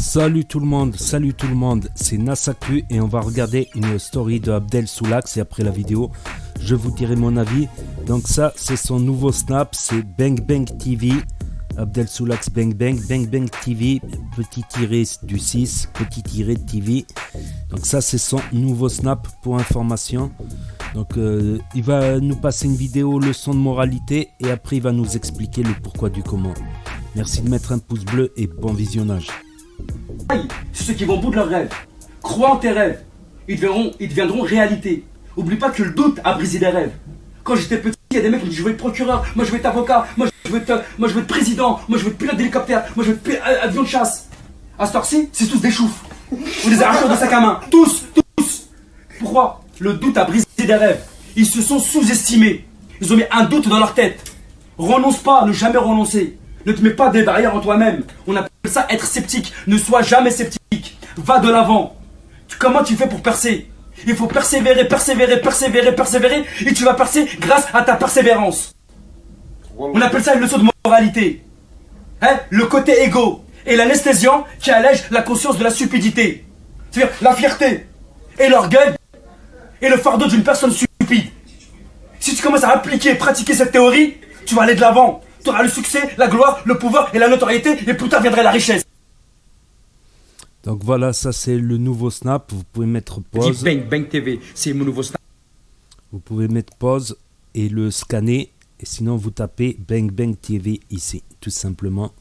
Salut tout le monde, c'est Nassaku et on va regarder une story de Abdel Soulax et après la vidéo, je vous dirai mon avis. Donc ça, c'est son nouveau snap, c'est Bang Bang TV, Abdel Soulax Bang Bang, Bang Bang TV, petit tiré du 6, petit tiré de TV. Donc ça, c'est son nouveau snap pour information. Donc il va nous passer une vidéo leçon de moralité et après il va nous expliquer le pourquoi du comment. Merci de mettre un pouce bleu et bon visionnage. C'est ceux qui vont au bout de leurs rêves. Crois en tes rêves. Ils deviendront réalité. Oublie pas que le doute a brisé des rêves. Quand j'étais petit, il y a des mecs qui me disaient je veux être procureur, moi je veux être avocat, moi je veux être président, moi je veux être pilote d'hélicoptère, moi je veux être avion de chasse. À cette heure-ci, c'est tous des choufs. Ou des arracheurs de sac à main. Tous. Pourquoi? Le doute a brisé des rêves. Ils se sont sous-estimés. Ils ont mis un doute dans leur tête. Renonce pas, ne jamais renoncer. Ne te mets pas des barrières en toi-même. On appelle ça être sceptique. Ne sois jamais sceptique. Va de l'avant. Comment tu fais pour percer? Il faut persévérer et tu vas percer grâce à ta persévérance. On appelle ça une leçon de moralité. Le côté égo et l'anesthésiant qui allège la conscience de la stupidité. C'est-à-dire la fierté et l'orgueil et le fardeau d'une personne stupide. Si tu commences à appliquer et pratiquer cette théorie, tu vas aller de l'avant. Tu auras le succès, la gloire, le pouvoir et la notoriété et plus tard viendrait la richesse. Donc voilà, ça c'est le nouveau snap. Vous pouvez mettre pause. Bang Bang TV, c'est mon nouveau snap. Vous pouvez mettre pause et le scanner. Et sinon vous tapez Bang Bang TV ici, tout simplement.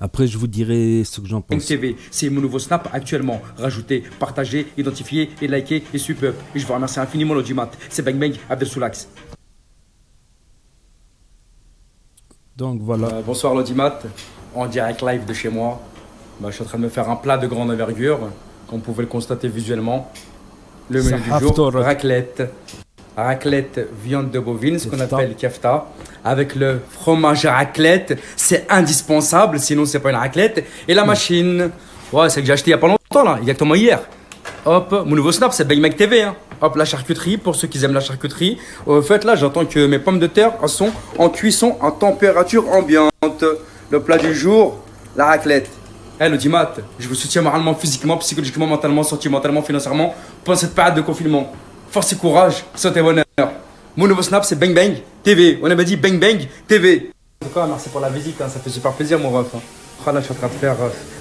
Après je vous dirai ce que j'en pense. Bang TV, c'est mon nouveau snap actuellement. Rajouter, partager, identifier et liker et super. Et je vous remercie infiniment l'audimat. C'est Bang Bang Abdel Soulax. Donc voilà. Bonsoir l'audimat, en direct live de chez moi. Je suis en train de me faire un plat de grande envergure, comme vous pouvez le constater visuellement. Le menu du jour, raclette. Raclette viande de bovine, ce qu'on appelle kefta. Avec le fromage raclette, c'est indispensable, sinon c'est pas une raclette. Et la machine, ouais, c'est que j'ai acheté il y a pas longtemps là, exactement hier. Hop, mon nouveau snap, c'est Bang Bang TV. Hop, la charcuterie, pour ceux qui aiment la charcuterie. Au fait, là, j'entends que mes pommes de terre sont en cuisson en température ambiante. Le plat du jour, la raclette. L'audimat, je vous soutiens moralement, physiquement, psychologiquement, mentalement, sentimentalement, financièrement pendant cette période de confinement. Force et courage, santé et bonheur. Mon nouveau snap, c'est Bang Bang TV. On avait dit Bang Bang TV. En tout cas, merci pour la visite, ça fait super plaisir, mon ref. Là, je suis en train de faire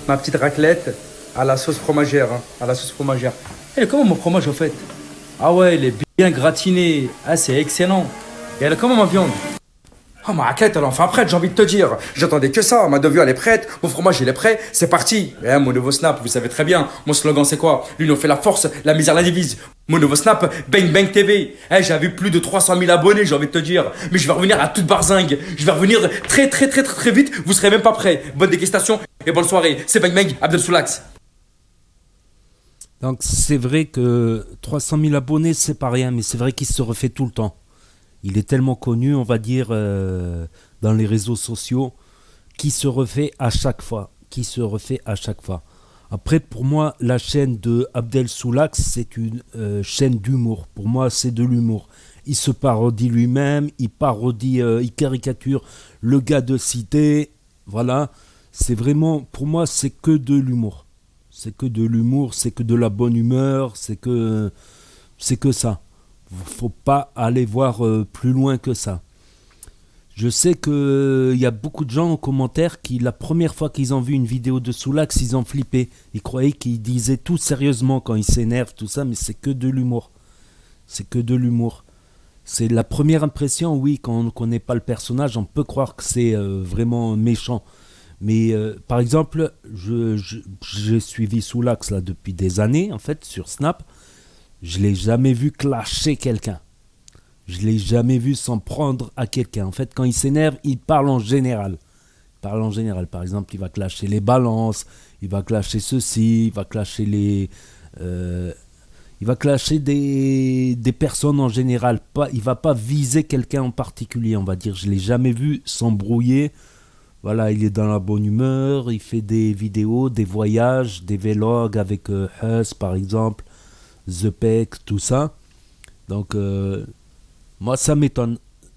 ma petite raclette à la sauce fromagère. Et comment mon fromage, au fait? Ah ouais, il est bien gratiné. Ah, c'est excellent. Et elle a comment ma viande? Oh, ma raclette, elle est enfin prête, j'ai envie de te dire. J'attendais que ça. Ma devieux, elle est prête. Mon fromage, il est prêt. C'est parti. Mon nouveau snap, vous savez très bien. Mon slogan, c'est quoi? L'union fait la force, la misère la divise. Mon nouveau snap, Bang Bang TV. J'avais plus de 300 000 abonnés, j'ai envie de te dire. Mais je vais revenir à toute barzingue. Je vais revenir très vite. Vous serez même pas prêts. Bonne dégustation et bonne soirée. C'est Bang Bang, Abdel Soulax. Donc c'est vrai que 300 000 abonnés, c'est pas rien, mais c'est vrai qu'il se refait tout le temps. Il est tellement connu, on va dire, dans les réseaux sociaux, qui se refait à chaque fois. Après, pour moi, la chaîne de Abdel Soulax, c'est une chaîne d'humour. Pour moi, c'est de l'humour. Il se parodie lui-même, il caricature le gars de cité. Voilà, c'est vraiment, pour moi, c'est que de l'humour. C'est que de la bonne humeur, c'est que ça. Faut pas aller voir plus loin que ça. Je sais qu'il y a beaucoup de gens en commentaire qui, la première fois qu'ils ont vu une vidéo de Soulax, ils ont flippé. Ils croyaient qu'il disait tout sérieusement quand il s'énerve, tout ça, mais c'est que de l'humour. C'est la première impression, oui, quand on ne connaît pas le personnage, on peut croire que c'est vraiment méchant. Mais par exemple, j'ai suivi Soulax là depuis des années, en fait, sur Snap. Je ne l'ai jamais vu clasher quelqu'un. Je ne l'ai jamais vu s'en prendre à quelqu'un. En fait, quand il s'énerve, il parle en général. Par exemple, il va clasher les balances, il va clasher ceci, il va clasher des personnes en général. Il ne va pas viser quelqu'un en particulier, on va dire. Je ne l'ai jamais vu s'embrouiller. Voilà, il est dans la bonne humeur, il fait des vidéos, des voyages, des vlogs avec Huss, par exemple. The Peck, tout ça. Donc, moi, ça m'étonne.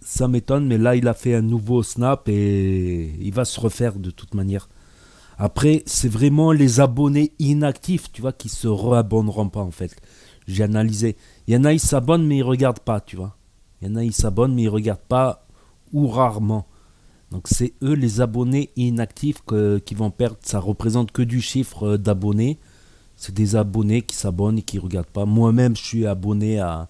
Ça m'étonne, mais là, il a fait un nouveau snap et il va se refaire de toute manière. Après, c'est vraiment les abonnés inactifs, tu vois, qui se réabonneront pas, en fait. J'ai analysé. Il y en a, ils s'abonnent, mais ils regardent pas, tu vois. Il y en a, ils s'abonnent, mais ils regardent pas, ou rarement. Donc, c'est eux, les abonnés inactifs, qui vont perdre. Ça représente que du chiffre d'abonnés. C'est des abonnés qui s'abonnent et qui regardent pas. Moi-même, je suis abonné à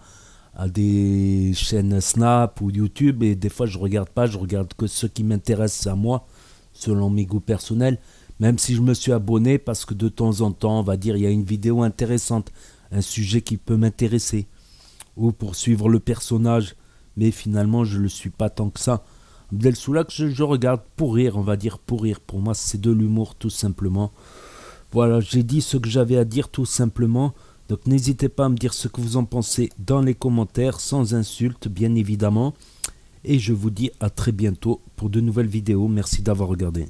des chaînes Snap ou YouTube, et des fois, je regarde pas. Je regarde que ce qui m'intéresse à moi, selon mes goûts personnels. Même si je me suis abonné parce que de temps en temps, on va dire, il y a une vidéo intéressante, un sujet qui peut m'intéresser, ou pour suivre le personnage, mais finalement, je ne le suis pas tant que ça. Abdel Soulax, je regarde pour rire, on va dire pour rire. Pour moi, c'est de l'humour, tout simplement. Voilà, j'ai dit ce que j'avais à dire, tout simplement. Donc, n'hésitez pas à me dire ce que vous en pensez dans les commentaires, sans insultes, bien évidemment. Et je vous dis à très bientôt pour de nouvelles vidéos. Merci d'avoir regardé.